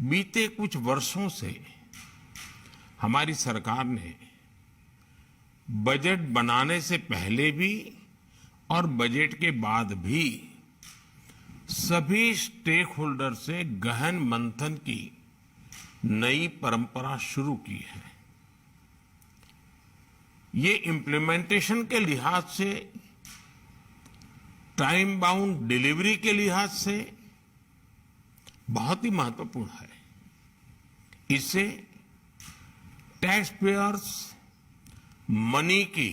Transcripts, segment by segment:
बीते कुछ वर्षों से हमारी सरकार ने बजट बनाने से पहले भी और बजट के बाद भी सभी स्टेक होल्डर से गहन मंथन की नई परंपरा शुरू की है। ये इम्प्लीमेंटेशन के लिहाज से, टाइम बाउंड डिलीवरी के लिहाज से बहुत ही महत्वपूर्ण है। इससे टैक्स पेयर्स मनी की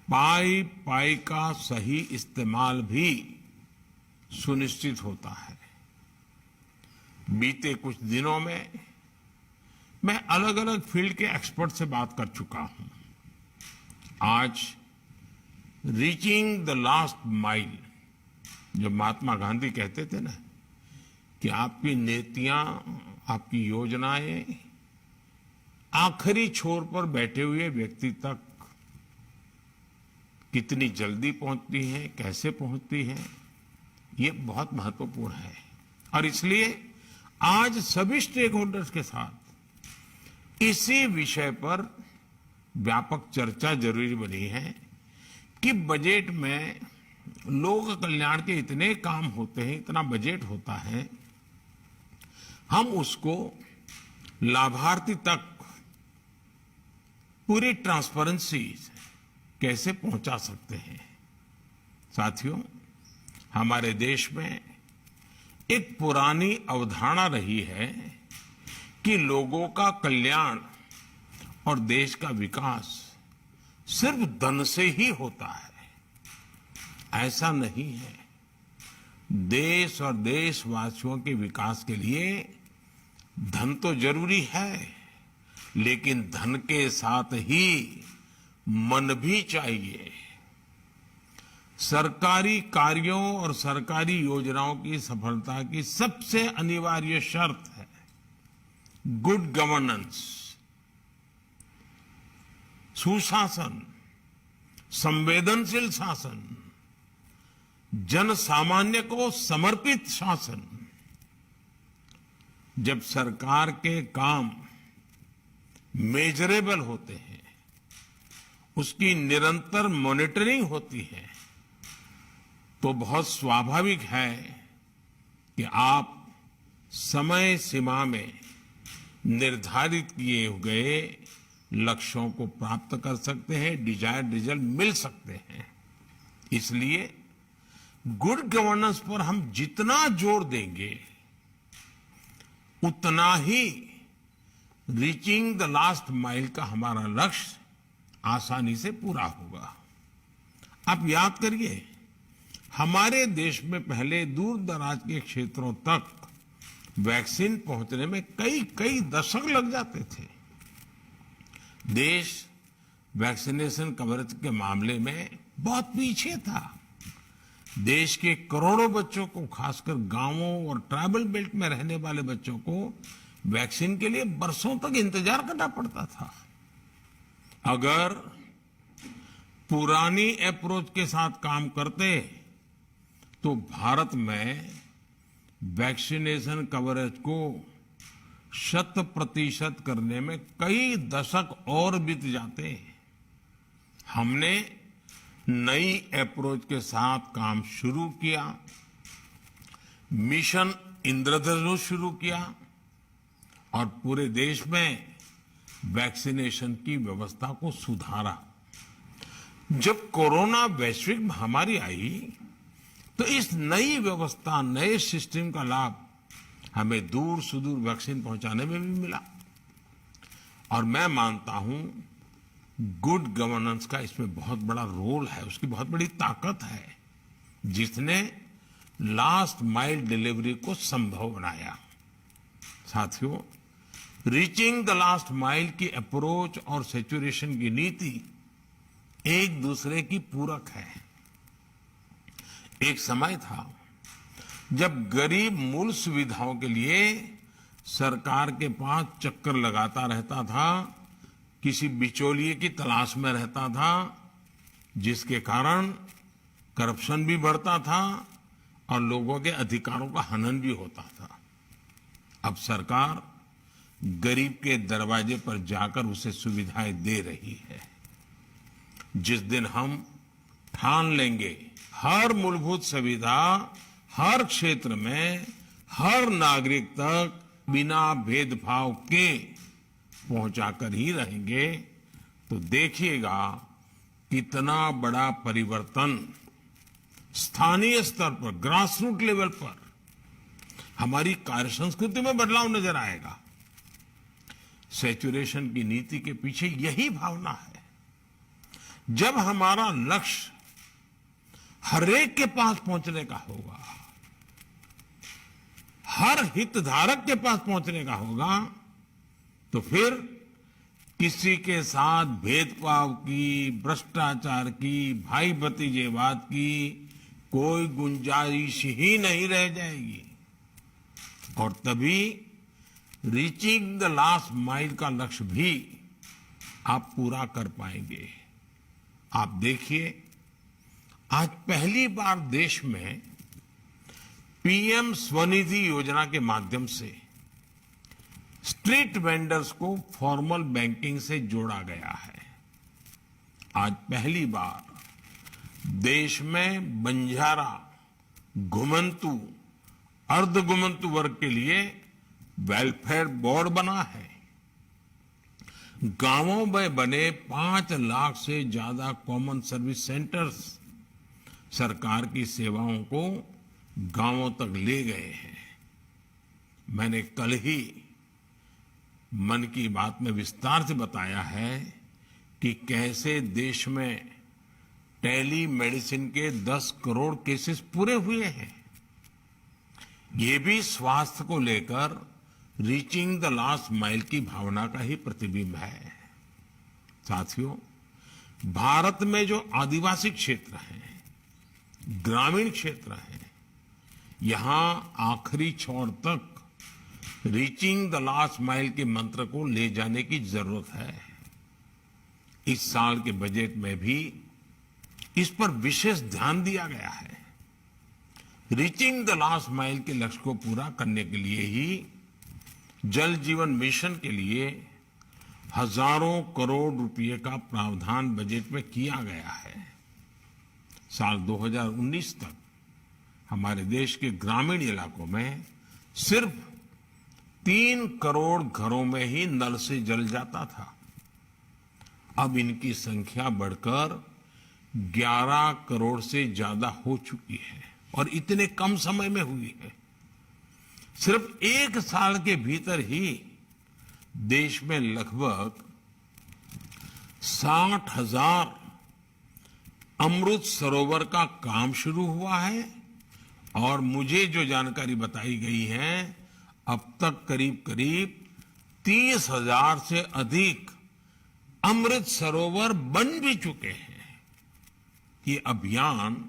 पाई पाई का सही इस्तेमाल भी सुनिश्चित होता है। बीते कुछ दिनों में मैं अलग अलग फील्ड के एक्सपर्ट से बात कर चुका हूं। आज रीचिंग द लास्ट माइल, जो महात्मा गांधी कहते थे ना कि आपकी नीतियां, आपकी योजनाएं आखिरी छोर पर बैठे हुए व्यक्ति तक कितनी जल्दी पहुंचती हैं, कैसे पहुंचती हैं, ये बहुत महत्वपूर्ण है। और इसलिए आज सभी स्टेक होल्डर्स के साथ इसी विषय पर व्यापक चर्चा जरूरी बनी है कि बजट में लोक कल्याण के इतने काम होते हैं, इतना बजट होता है, हम उसको लाभार्थी तक पूरी ट्रांसपेरेंसी कैसे पहुंचा सकते हैं। साथियों, हमारे देश में एक पुरानी अवधारणा रही है कि लोगों का कल्याण और देश का विकास सिर्फ धन से ही होता है। ऐसा नहीं है। देश और देशवासियों के विकास के लिए धन तो जरूरी है, लेकिन धन के साथ ही मन भी चाहिए। सरकारी कार्यों और सरकारी योजनाओं की सफलता की सबसे अनिवार्य शर्त है गुड गवर्नेंस, सुशासन, संवेदनशील शासन, जन सामान्य को समर्पित शासन। जब सरकार के काम मेजरेबल होते हैं, उसकी निरंतर मॉनिटरिंग होती है, तो बहुत स्वाभाविक है कि आप समय सीमा में निर्धारित किए गए लक्ष्यों को प्राप्त कर सकते हैं, डिजायर्ड रिजल्ट मिल सकते हैं। इसलिए गुड गवर्नेंस पर हम जितना जोर देंगे, उतना ही रीचिंग द लास्ट माइल का हमारा लक्ष्य आसानी से पूरा होगा। आप याद करिए, हमारे देश में पहले दूर दराज के क्षेत्रों तक वैक्सीन पहुंचने में कई दशक लग जाते थे। देश वैक्सीनेशन कवरेज के मामले में बहुत पीछे था। देश के करोड़ों बच्चों को, खासकर गांवों और ट्राइबल बेल्ट में रहने वाले बच्चों को वैक्सीन के लिए बरसों तक इंतजार करना पड़ता था। अगर पुरानी अप्रोच के साथ काम करते तो भारत में वैक्सीनेशन कवरेज को 100% करने में कई दशक और बीत जाते। हमने नई अप्रोच के साथ काम शुरू किया, मिशन इंद्रधनुष शुरू किया और पूरे देश में वैक्सीनेशन की व्यवस्था को सुधारा। जब कोरोना वैश्विक महामारी आई तो इस नई व्यवस्था, नए सिस्टम का लाभ हमें दूर सुदूर वैक्सीन पहुंचाने में भी मिला। और मैं मानता हूं गुड गवर्नेंस का इसमें बहुत बड़ा रोल है, उसकी बहुत बड़ी ताकत है, जिसने लास्ट माइल डिलीवरी को संभव बनाया। साथियों, रीचिंग द लास्ट माइल की अप्रोच और सैचुरेशन की नीति एक दूसरे की पूरक है। एक समय था जब गरीब मूल सुविधाओं के लिए सरकार के पास चक्कर लगाता रहता था, किसी बिचौलिए की तलाश में रहता था, जिसके कारण करप्शन भी बढ़ता था और लोगों के अधिकारों का हनन भी होता था। अब सरकार गरीब के दरवाजे पर जाकर उसे सुविधाएं दे रही है। जिस दिन हम ठान लेंगे हर मूलभूत सुविधा हर क्षेत्र में हर नागरिक तक बिना भेदभाव के पहुंचाकर ही रहेंगे, तो देखिएगा कितना बड़ा परिवर्तन स्थानीय स्तर पर, ग्रासरूट लेवल पर हमारी कार्य संस्कृति में बदलाव नजर आएगा। सैचुरेशन की नीति के पीछे यही भावना है। जब हमारा लक्ष्य हरेक के पास पहुंचने का होगा, हर हितधारक के पास पहुंचने का होगा, तो फिर किसी के साथ भेदभाव की, भ्रष्टाचार की, भाई भतीजेवाद की कोई गुंजाइश ही नहीं रह जाएगी। और तभी रीचिंग द लास्ट माइल का लक्ष्य भी आप पूरा कर पाएंगे। आप देखिए, आज पहली बार देश में पीएम स्वनिधि योजना के माध्यम से स्ट्रीट वेंडर्स को फॉर्मल बैंकिंग से जोड़ा गया है। आज पहली बार देश में बंजारा, घुमंतु, अर्ध घुमंतु वर्ग के लिए वेलफेयर बोर्ड बना है। गांवों में बने 5 लाख से ज्यादा कॉमन सर्विस सेंटर्स सरकार की सेवाओं को गांवों तक ले गए हैं। मैंने कल ही मन की बात में विस्तार से बताया है कि कैसे देश में टेली मेडिसिन के 10 करोड़ केसेस पूरे हुए हैं। ये भी स्वास्थ्य को लेकर रीचिंग द लास्ट माइल की भावना का ही प्रतिबिंब है। साथियों, भारत में जो आदिवासी क्षेत्र हैं, ग्रामीण क्षेत्र हैं, यहां आखिरी छोर तक रीचिंग द लास्ट माइल के मंत्र को ले जाने की जरूरत है। इस साल के बजट में भी इस पर विशेष ध्यान दिया गया है। रीचिंग द लास्ट माइल के लक्ष्य को पूरा करने के लिए ही जल जीवन मिशन के लिए हजारों करोड़ रुपए का प्रावधान बजट में किया गया है। साल 2019 तक हमारे देश के ग्रामीण इलाकों में सिर्फ 3 करोड़ घरों में ही नल से जल जाता था। अब इनकी संख्या बढ़कर 11 करोड़ से ज्यादा हो चुकी है और इतने कम समय में हुई है। सिर्फ 1 साल के भीतर ही देश में लगभग 60,000 अमृत सरोवर का काम शुरू हुआ है और मुझे जो जानकारी बताई गई है, अब तक करीब करीब 30,000 से अधिक अमृत सरोवर बन भी चुके हैं। ये अभियान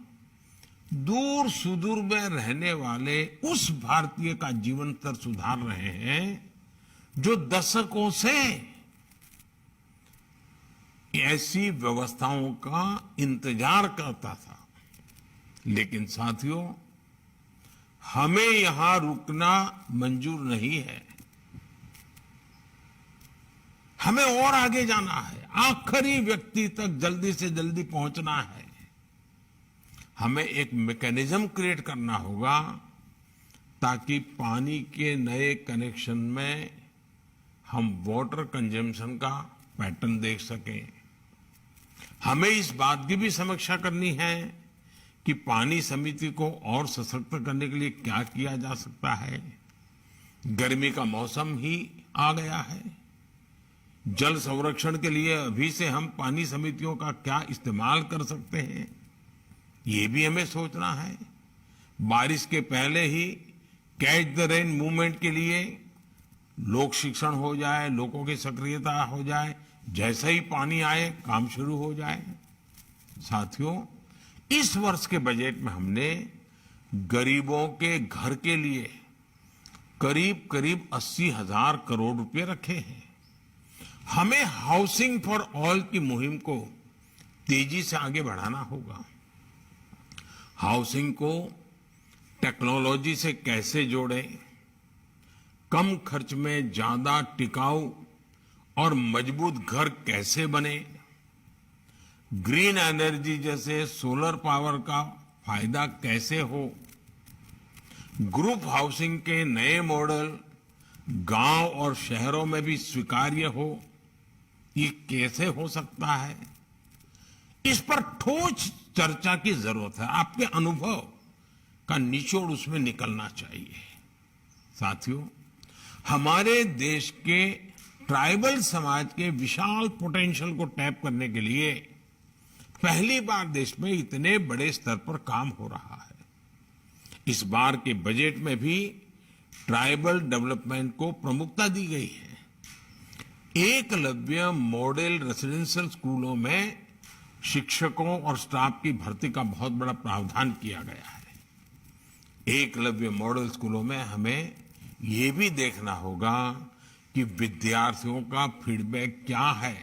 दूर सुदूर में रहने वाले उस भारतीय का जीवन स्तर सुधार रहे हैं जो दशकों से ऐसी व्यवस्थाओं का इंतजार करता था। लेकिन साथियों, हमें यहां रुकना मंजूर नहीं है। हमें और आगे जाना है, आखिरी व्यक्ति तक जल्दी से जल्दी पहुंचना है। हमें एक मैकेनिज्म क्रिएट करना होगा ताकि पानी के नए कनेक्शन में हम वाटर कंजम्पशन का पैटर्न देख सकें। हमें इस बात की भी समीक्षा करनी है कि पानी समिति को और सशक्त करने के लिए क्या किया जा सकता है। गर्मी का मौसम ही आ गया है। जल संरक्षण के लिए अभी से हम पानी समितियों का क्या इस्तेमाल कर सकते हैं, ये भी हमें सोचना है। बारिश के पहले ही कैच द रेन मूवमेंट के लिए लोक शिक्षण हो जाए, लोगों की सक्रियता हो जाए, जैसे ही पानी आए काम शुरू हो जाए। साथियों, इस वर्ष के बजट में हमने गरीबों के घर के लिए करीब करीब 80,000 करोड़ रुपए रखे हैं। हमें हाउसिंग फॉर ऑल की मुहिम को तेजी से आगे बढ़ाना होगा। हाउसिंग को टेक्नोलॉजी से कैसे जोड़ें, कम खर्च में ज्यादा टिकाऊ और मजबूत घर कैसे बने, ग्रीन एनर्जी जैसे सोलर पावर का फायदा कैसे हो, ग्रुप हाउसिंग के नए मॉडल गांव और शहरों में भी स्वीकार्य हो, ये कैसे हो सकता है, इस पर ठोस चर्चा की जरूरत है। आपके अनुभव का निचोड़ उसमें निकलना चाहिए। साथियों, हमारे देश के ट्राइबल समाज के विशाल पोटेंशियल को टैप करने के लिए पहली बार देश में इतने बड़े स्तर पर काम हो रहा है। इस बार के बजट में भी ट्राइबल डेवलपमेंट को प्रमुखता दी गई है। एकलव्य मॉडल रेसिडेंशियल स्कूलों में शिक्षकों और स्टाफ की भर्ती का बहुत बड़ा प्रावधान किया गया है। एकलव्य मॉडल स्कूलों में हमें ये भी देखना होगा कि विद्यार्थियों का फीडबैक क्या है,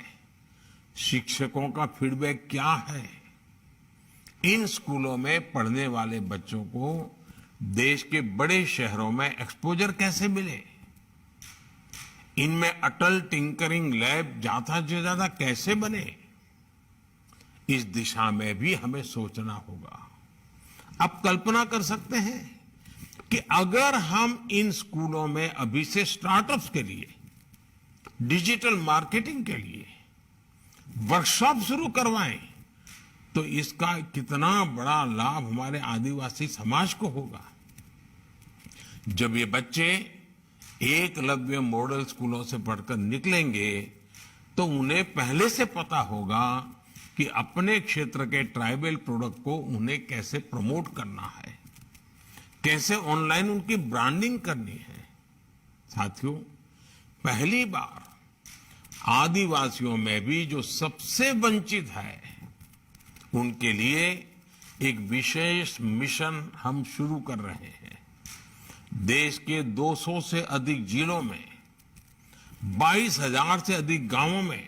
शिक्षकों का फीडबैक क्या है। इन स्कूलों में पढ़ने वाले बच्चों को देश के बड़े शहरों में एक्सपोजर कैसे मिले, इनमें अटल टिंकरिंग लैब ज्यादा से ज्यादा कैसे बने, इस दिशा में भी हमें सोचना होगा। आप कल्पना कर सकते हैं कि अगर हम इन स्कूलों में अभी से स्टार्टअप्स के लिए, डिजिटल मार्केटिंग के लिए वर्कशॉप शुरू करवाएं, तो इसका कितना बड़ा लाभ हमारे आदिवासी समाज को होगा। जब ये बच्चे एकलव्य मॉडल स्कूलों से पढ़कर निकलेंगे तो उन्हें पहले से पता होगा कि अपने क्षेत्र के ट्राइबल प्रोडक्ट को उन्हें कैसे प्रमोट करना है, कैसे ऑनलाइन उनकी ब्रांडिंग करनी है। साथियों, पहली बार आदिवासियों में भी जो सबसे वंचित है, उनके लिए एक विशेष मिशन हम शुरू कर रहे हैं। देश के 200 से अधिक जिलों में 22,000 से अधिक गांवों में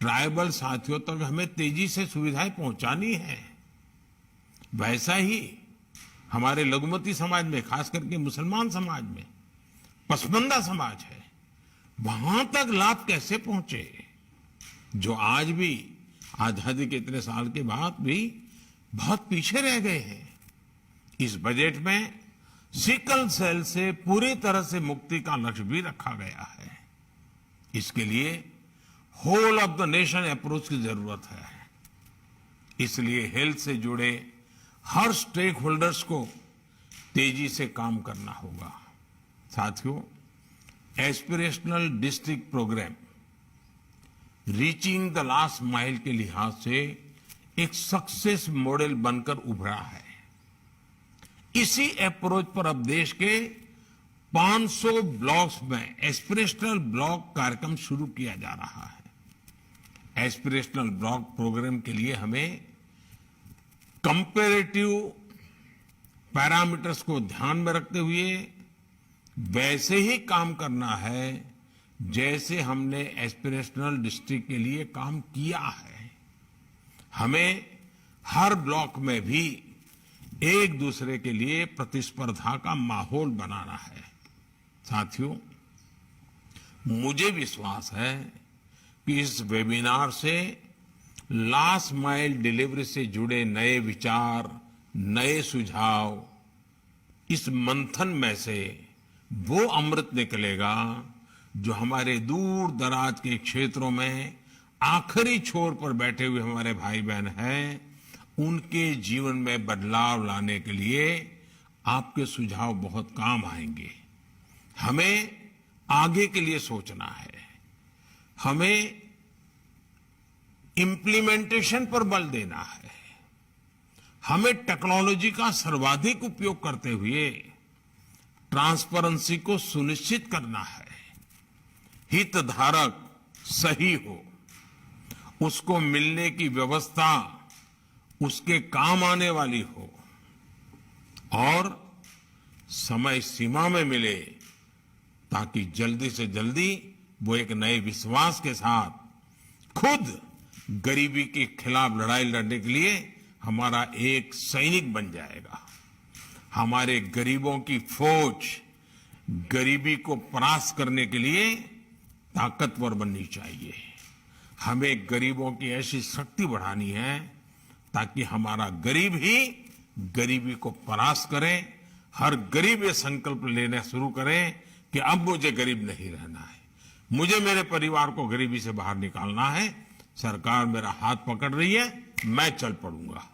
ट्राइबल साथियों तक हमें तेजी से सुविधाएं पहुंचानी है। वैसा ही हमारे लघुमती समाज में, खास करके मुसलमान समाज में पसमानदा समाज है, वहां तक लाभ कैसे पहुंचे, जो आज भी आजादी के इतने साल के बाद भी बहुत पीछे रह गए हैं। इस बजट में सिकल सेल से पूरी तरह से मुक्ति का लक्ष्य भी रखा गया है। इसके लिए whole of the nation approach की जरूरत है। इसलिए हेल्थ से जुड़े हर स्टेक होल्डर्स को तेजी से काम करना होगा। साथियों, aspirational district programme reaching the last mile के लिहाज से एक सक्सेस मॉडल बनकर उभरा है। इसी अप्रोच पर अब देश के 500 ब्लॉक्स में एस्पिरेशनल ब्लॉक कार्यक्रम शुरू किया जा रहा है। एस्पिरेशनल ब्लॉक प्रोग्राम के लिए हमें कंपैरेटिव पैरामीटर्स को ध्यान में रखते हुए वैसे ही काम करना है जैसे हमने एस्पिरेशनल डिस्ट्रिक्ट के लिए काम किया है। हमें हर ब्लॉक में भी एक दूसरे के लिए प्रतिस्पर्धा का माहौल बनाना है। साथियों, मुझे विश्वास है कि इस वेबिनार से लास्ट माइल डिलीवरी से जुड़े नए विचार, नए सुझाव, इस मंथन में से वो अमृत निकलेगा जो हमारे दूर दराज के क्षेत्रों में आखिरी छोर पर बैठे हुए हमारे भाई बहन हैं, उनके जीवन में बदलाव लाने के लिए आपके सुझाव बहुत काम आएंगे। हमें आगे के लिए सोचना है, हमें इम्प्लीमेंटेशन पर बल देना है, हमें टेक्नोलॉजी का सर्वाधिक उपयोग करते हुए ट्रांसपेरेंसी को सुनिश्चित करना है। हितधारक सही हो, उसको मिलने की व्यवस्था उसके काम आने वाली हो और समय सीमा में मिले, ताकि जल्दी से जल्दी वो एक नए विश्वास के साथ खुद गरीबी के खिलाफ लड़ाई लड़ने के लिए हमारा एक सैनिक बन जाएगा। हमारे गरीबों की फौज गरीबी को परास्त करने के लिए ताकतवर बननी चाहिए। हमें गरीबों की ऐसी शक्ति बढ़ानी है ताकि हमारा गरीब ही गरीबी को परास्त करे। हर गरीब ये संकल्प लेना शुरू करे कि अब मुझे गरीब नहीं रहना है, मुझे मेरे परिवार को गरीबी से बाहर निकालना है। सरकार मेरा हाथ पकड़ रही है, मैं चल पड़ूंगा।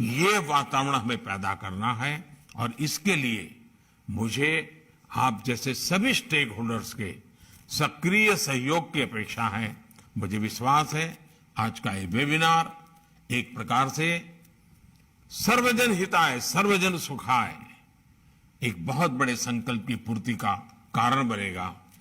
ये वातावरण हमें पैदा करना है और इसके लिए मुझे आप जैसे सभी स्टेक होल्डर्स के सक्रिय सहयोग की अपेक्षा है। मुझे विश्वास है आज का ये वेबिनार एक प्रकार से सर्वजन हिताय सर्वजन सुखाय एक बहुत बड़े संकल्प की पूर्ति का कारण बनेगा।